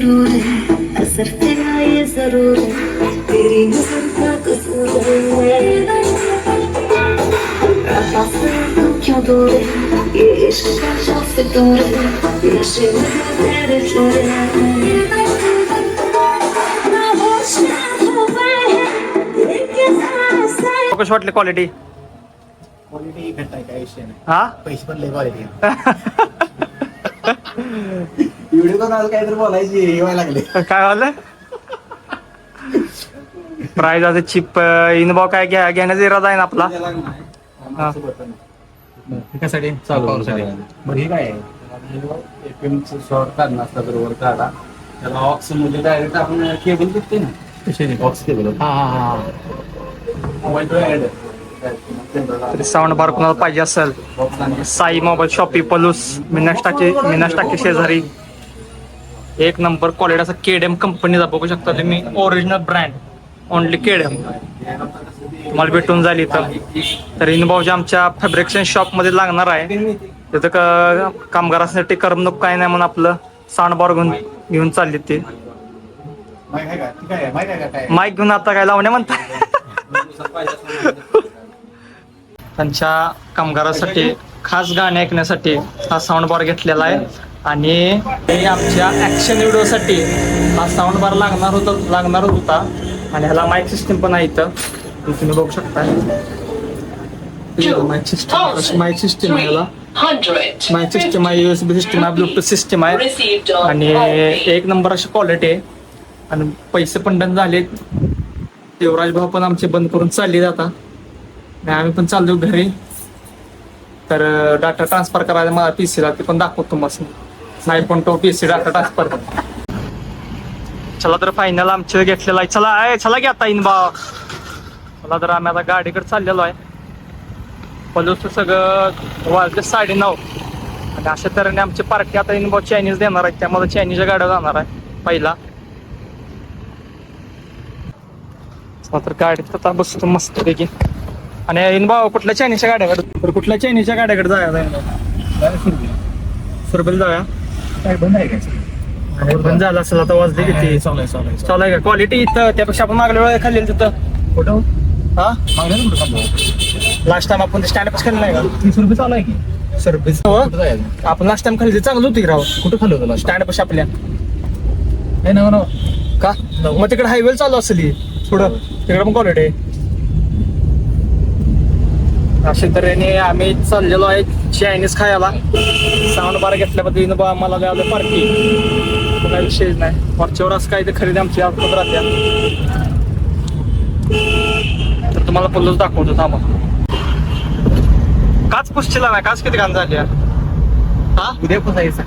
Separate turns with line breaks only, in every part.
मशहूर है, असर तेरा ये जरूर है, तेरी नजर का कसूर है। रात से तू क्यों दूर है, ये इश्क का शौक दूर है, नशे में तेरे चोर है। ना होश ना होवे है, लेके सांसें
कशी वाटली क्वालिटी?
क्वालिटी भेटताय काय विषय नाही,
हा
पैसे पण लय क्वालिटी व्हिडिओ तर आज काहीतरी बोलायची हे व्हायला लागले.
काय झालं? प्राइस आता चिप इनबॉ काय घेण्याचा इरादा आहे ना आपला. हा.
त्यासाठी चालू बरं हे काय एफएमचं शॉर्ट काढणं असतं बरोबर काढा त्याला ऑक्स मध्ये डायरेक्ट आपण केबल दिसते ना कशाने ऑक्स केबल. मोबाईल ऍड
तरी साऊंड बार कोणाला पाहिजे असेल साई मोबाईल शॉपी पलूस मिनाष्टाचे शेजारी एक नंबर क्वालिटी असा केडीएम कंपनीचा बघू शकता तुम्ही. ओरिजिनल ब्रँड ओनली केडीएम तुम्हाला भेटून जाईल इथं. तर इनबॉज आमच्या फॅब्रिकेशन शॉप मध्ये लागणार आहे. तिथं कामगारांसाठी करमणूक काय नाही म्हणून आपलं साऊंड बार घेऊन चालली ते. माईक घेऊन आता काय लावणे म्हणता. त्यांच्या कामगारासाठी खास गाणे ऐकण्यासाठी हा साऊंड बार घेतलेला आहे. आणि आमच्या ऍक्शन व्हिडिओसाठी हा साऊंड बार लागणारच होता. आणि ह्याला माईक सिस्टीम पण आहे इथं तुम्ही बघू शकता. माईक सिस्टीम आहे ह्याला. माईक सिस्टीम आहे, USB सिस्टीम आहे, ब्लूटूथ सिस्टीम आहे आणि एक नंबर अशी क्वालिटी आहे. आणि पैसे पण डन झाले. देवराज भाऊ पण आमचे बंद करून चालले जाता. आम्ही पण चाललो घरी. तर डाटा ट्रान्सफर करायला मला पीसीला ते पण दाखवतो मस्त. नाही पण तो पीसी डाटा ट्रान्सफर. चला तर फायनल आमचे घेतलेला आहे. चला घ्या आता इनबा. चला तर आम्ही आता गाडीकडे चाललेलो आहे. पलूसचं सगळं वाजले 9:30 आणि अशा तऱ्हेने आमची पार्टी आता इनबॉ चायनीज देणार आहे. त्यामध्ये चायनीजच्या गाड्या जाणार आहे पहिला. तर गाडीत आता बसतो मस्त पैकी. आणि इनबॉ कुठल्या चायनीजच्या गाड्याकडे तर कुठल्या चायनीजच्या गाड्याकडे जायचं सुरबेल जाऊया.
काय बंद आहे काय
बंद झालं असेल आता. वाजले किती? चालू आहे का क्वालिटी इथं त्यापेक्षा आपण मागल्या वेळेला खाल्ली तिथं
कुठं
हा
मागण्याचं कुठं थांबलो
लास्ट टाइम आपण स्टँड पास खाल्लं नाही का?
30 रुपये चालू आहे की
सर्विस
कुठं जायचं
आपण लास्ट टाइम खाल्ली चांगलं होती राव.
कुठं खाल्लं तुला
स्टँड पास आपल्या
हे ना
का मग तिकडे हायवे चालू असेल थोडं तिकडे पण क्वालिटी आहे. अशा तऱ्हेने आम्ही चाललेलो आहे चायनीज खायला. साऊंड बार घेतल्याबद्दल बा आम्हाला द्यावं पार्टी. काही विषयच नाही. वरच्यावर असं काही ते खरेदी आमची आत्मत राहत्या. तर तुम्हाला पल्लूच दाखवतो थांबा. काच पुसचिला नाही. काच किती घाण झाली हा
उद्या पण जायचं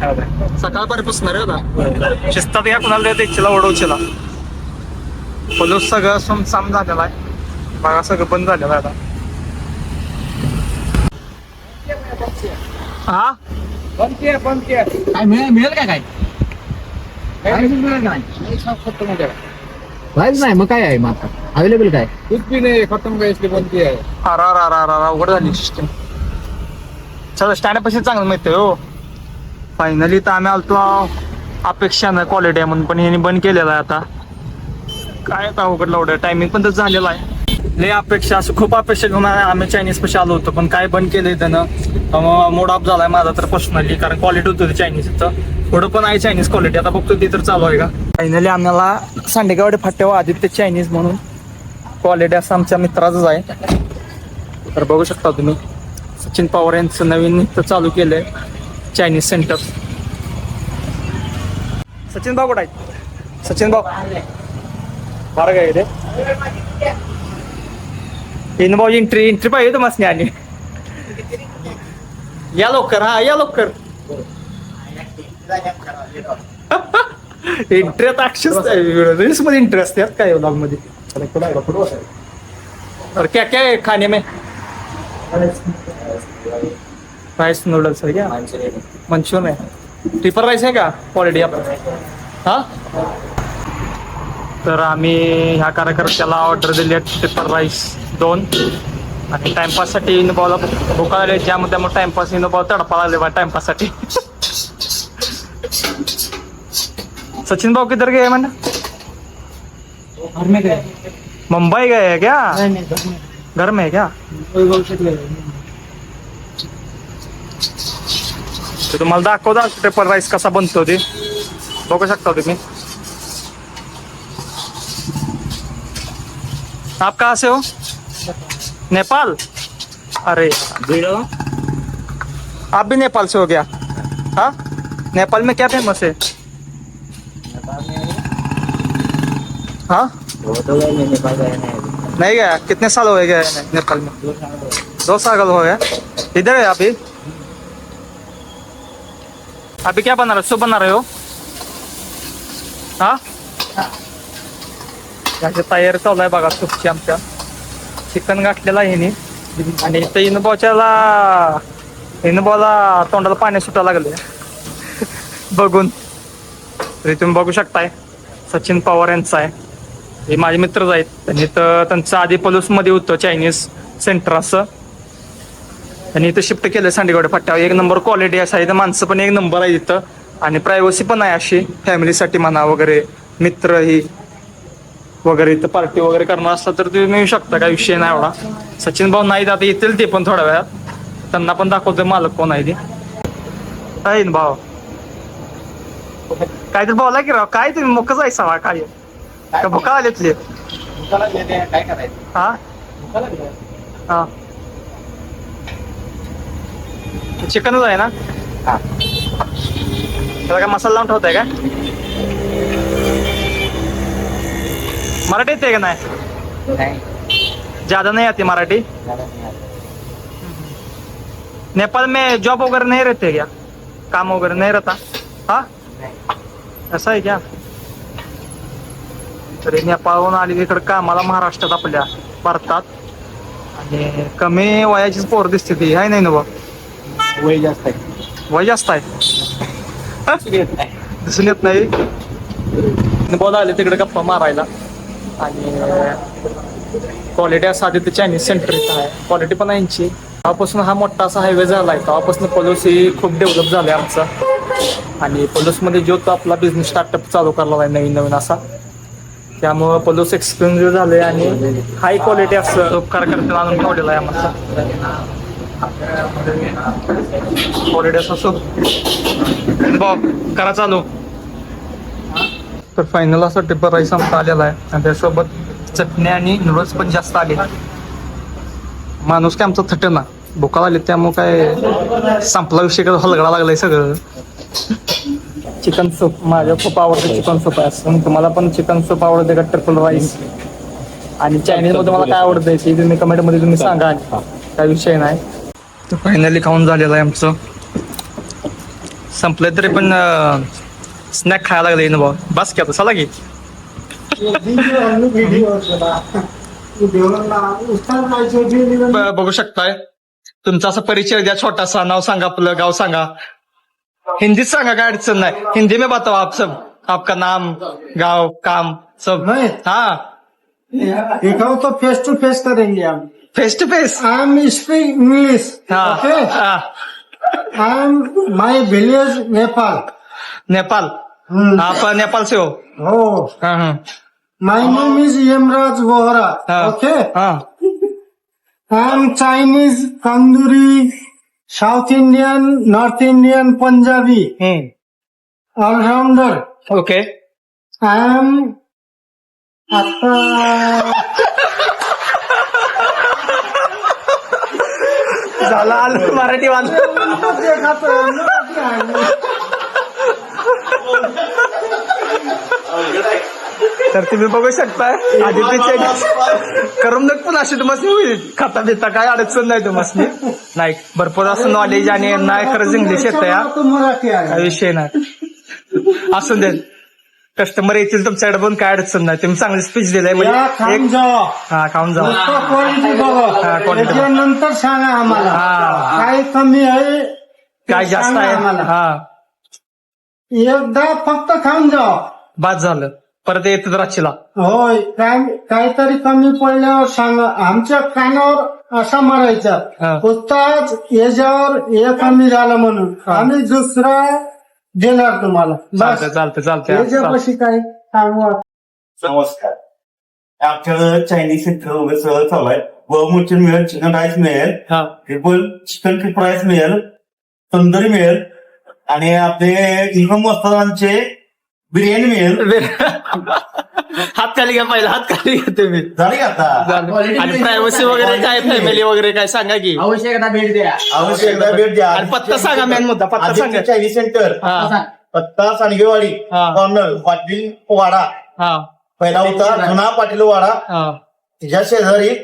सकाळपर्यंत पुसणार आहे आता. शिस्तात या कुणाला द्यायला ओढवचीला. पल्लूस सगळं सुमसाम झालेला आहे. बघा सगळं बंद झालेलं आहे आता. हा
बंद काय मिळेल का काय मिळेल का नाही प्राईस नाही मग काय आहे मग आता अवेलेबल काय कुछ भी नाही खतम का इसलिए बंद किया है.
अरा उघड झाली सिस्टीम. चला स्टँड पैसे चांगलं मिळते हो. फायनली तर आम्ही आलतो अपेक्षा नाही क्वालिटी आहे म्हणून पण ह्याने बंद केलेलं आहे आता. काय आता उघडलं एवढं टायमिंग पण तर झालेलं आहे. लय अपेक्षा असं खूप अपेक्षा घेऊन आम्ही चायनीज पैसे आलो होतो पण काय बंद केलंय त्यानं. मूड ऑफ झालाय माझा तर पर्सनली. कारण क्वालिटी होती चायनीज इथं थोडं पण आहे चायनीज क्वालिटी. आता बघतो ती तर चालू आहे का. फायनली आम्हाला सांडेगावडे फाट्यावर आदित्य चायनीज म्हणून क्वालिटी असं आमच्या मित्राचंच आहे. तर बघू शकता तुम्ही सचिन पवार यांचं नवीन इथं चालू केलंय चायनीज सेंटर. सचिन भाऊ कुठं आहेत? सचिन भाऊ बरं काय रे इनबॉ एंट्री पाहिजे तुम्हाला. आणि या लवकर. हा या लवकर. इंटरेस्ट अक्षर रील्स मध्ये इंटरेस्ट यात काय ब्लॉग मध्ये. और क्या क्या है खाने में? राइस नूडल्स है क्या? मंचूरियन है. ट्रिपल राइस है का क्वालिटी आपण हा. तर आम्ही ह्या कार्यकर्त्याला ऑर्डर दिली आहे ट्रिपल राईस 2. आणि टाइमपाससाठी इनबॉला भूक आले ज्यामध्ये मग टाइमपास इनबॉल तडपा लागले बा टाइमपाससाठी. सचिन भाव किधर गए मैंने
घर में गए
मुंबई गए हैं क्या
नहीं
घर में है क्या ते तुम्हाला दाखवता ट्रिपल राईस कसा बनतो ते बघू शकता तुम्ही आप कहाँ से हो नेपाल अरे आप भी नेपाल से हो गया हाँ नेपाल में क्या फेमस है हाँ नहीं गया कितने साल हो गए नेपाल में 2 साल हो गया इधर है अभी अभी क्या बना रहे सूप बना रहे हो हाँ याची तयारी चालू आहे बघा सूपची आमच्या चिकन गाठलेलं आहे हिने आणि इथं इनबॉला तोंडाला पाणी सुटायला लागले बघून तरी तुम्ही बघू शकताय सचिन पवार यांचा आहे हे माझे मित्रच आहेत त्यांनी तर त्यांचं आधी पलूस मध्ये होतं चायनीज सेंटर असं त्यांनी इथं शिफ्ट केलं सांडेगड फाट्यावर 1 नंबर क्वालिटी असं आहे इथं माणसं पण 1 नंबर आहे इथं आणि प्रायव्हसी पण आहे अशी फॅमिलीसाठी म्हणा वगैरे मित्र ही वगैरे इथं पार्टी वगैरे करणार असला तर तुम्ही येऊ शकता काही विषय नाही एवढा सचिन भाऊ नाही आता येतील ते पण थोड्या वेळात त्यांना पण दाखवतोय मालक कोण आहे ते आहे ना भाऊ काहीतरी बोला की राव काय तुम्ही मुकच आहे सवा काय का भुका आलेतले
काय करायचं
हा हा चिकनच आहे ना त्याला काय मसाला लावून ठेवताय का मराठी येते का नाही ज्यादा नहीं आती मराठी नेपाल में जॉब वगैरह नहीं रहते क्या काम वगैरह नहीं रहता हाँ ऐसा है क्या तरी नेपाळहून आली इकडे कामाला महाराष्ट्रात आपल्या भारतात आणि कमी वयाचीच पोर दिसते ती आहे नाही ना बघ
वय जास्त आहे
वय जास्त आहे दिसून येत नाही बोला आले तिकडे गप्पा मारायला आणि क्वालिटी असं आधी ते चायनीज सेंटर इथं आहे क्वालिटी पण आहे यांची तेव्हापासून हा मोठा असा हायवे झाला आहे तेव्हापासून पलूस ही खूप डेव्हलप झालं आहे आमचं आणि पलूसमध्ये जो तो आपला बिझनेस स्टार्टअप चालू करला आहे नवीन असा त्यामुळं पलूस एक्सपेन्सिव्ह झाले आणि हाय क्वालिटी असं उपकार करताना आणून ठेवलेला आहे आम्हाला क्वालिटी असं करा चालू तर फायनल असा टिप्पर राईस आमचा आलेला आहे आणि त्यासोबत चटणी आणि नूडल्स पण जास्त आले माणूस काय आमचा थटना भुका आले त्यामुळे काय संपला विषय हलगडा लागलाय सगळं चिकन सूप माझ्या खूप आवडतं चिकन सूप आहे असं तुम्हाला पण चिकन सूप आवडते का ट्रिपल राईस आणि चायनीज मध्ये मला काय आवडतंय ते तुम्ही कमेंट मध्ये तुम्ही सांगा काय विषय नाही तर फायनली खाऊन झालेलं आहे आमचं संपलंय तरी पण स्नॅक खायला लागले ना भाऊ बस की आता चला की बघू शकताय तुमचा असा परिचय द्या छोटासा नाव सांगा आपलं गाव सांगा हिंदीत सांगा काय अडचण नाही हिंदी में बताओ आप सब आपका नाम गांव काम सब हाँ
दिखाओ तो फेस टू फेस करेंगे हम
face to face
I am speak English okay I am my village Nepal
Nepal आप नेपाल से हो
हो
हाँ हाँ
my name is Yamraj Vohra okay
हाँ
I am Chinese tandoori South Indian North Indian Punjabi allrounder
okay
I am आता
झाला आलं मराठी तर तुम्ही बघू शकताय आदित्यचे करमणूक पण अशी तुम्हाला होईल खाता बिता काय अडचण नाही तुम्हाला नाही भरपूर असं नॉलेज आणि नाही खरंच इंग्लिश येतं या
मराठी आहे
काय विषय नाही असू दे कस्टमर येतील तुमच्याकडे पण काय अडचण नाही तुम्ही चांगली स्पीच दिलाय म्हणजे एक हा खाऊन जा
क्वालिटी बघा
quality.
त्याच्यानंतर सांगा आम्हाला
हा.
काय कमी आहे
काय जास्त
सांगा
आहे
आम्हाला.
हा
एकदा फक्त खाऊन जा
बाद झालं परत येत राशीला
होय काहीतरी कमी पडल्यावर सांगा आमच्या कानावर असा मारायचा
हा.
उस्ताद याच्यावर हे कमी झालं म्हणून आम्ही दुसरा देणार तुम्हाला
चालतंय
बस
चालतंय चालतंय
याच्यापाशी काय सांगू आता.
नमस्कार आमच्याकडे चायनीज सेंटर वगैरे सगळं चालू आहे व मुर्ची मिळेल चिकन राईस मिळेल
हा
ट्रिपल चिकन ट्रिपल राईस मिळेल तंदुरी मिळेल आणि आपले इमाम वस्तादांचे बिर्याणी मिळेल.
हात खाली घ्या पहिला, हात खाली घ्या तुम्ही.
झाली का आता
आणि प्रायव्हसी वगैरे काय, फॅमिली वगैरे काय सांगा की.
आवश्यकता भेट द्या.
आवश्यकता भेट द्या.
आणि पत्ता सांगा, मेन मुद्दा पत्ता सांगा.
चायनीज सेंटर
हा
पत्ता सांगेवाडी
हा.
कॉर्नर पाटील वाडा
हा
पहिला होता जुना पाटील वाडा
हा
तिच्या शेजारी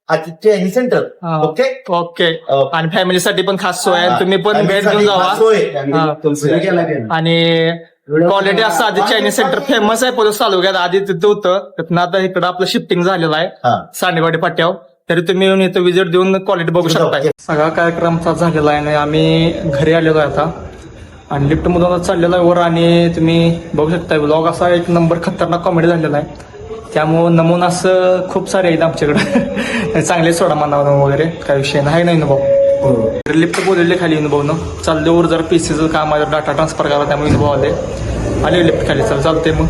चायनीज सेंटर.
हा.
Okay
okay. आणि फॅमिलीसाठी पण खास सोय आहे, तुम्ही पण भेट देऊन जावा.
जावा.
आणि क्वालिटी असं आधी चायनीज सेंटर फेमस आहे पोलीस तालुक्यात, आधी तिथं होतं, तिथं आता इकडं आपलं शिफ्टिंग झालेलं आहे सांडेवाडी पाट्यावर. तरी तुम्ही येऊन इथं विजिट देऊन क्वालिटी बघू शकता. सगळा कार्यक्रम झालेला आहे आणि आम्ही घरी आलेलो आहे आता आणि लिफ्ट मधून चाललेला आहे वर. आणि तुम्ही बघू शकता ब्लॉग असा एक नंबर खतरनाक कॉमेडी झालेला आहे, त्यामुळं नमुना असं खूप सारे आहेत आमच्याकडे. चांगले सोडा मानावं वगैरे काय विषय नाही अनुभव. लिफ्ट बोललेले खाली अनुभवनं चालले वर जरा पीसीचं काम आहे, डाटा ट्रान्सफर करा, त्यामुळे अनुभव आले लिफ्ट खाली. चालतंय मग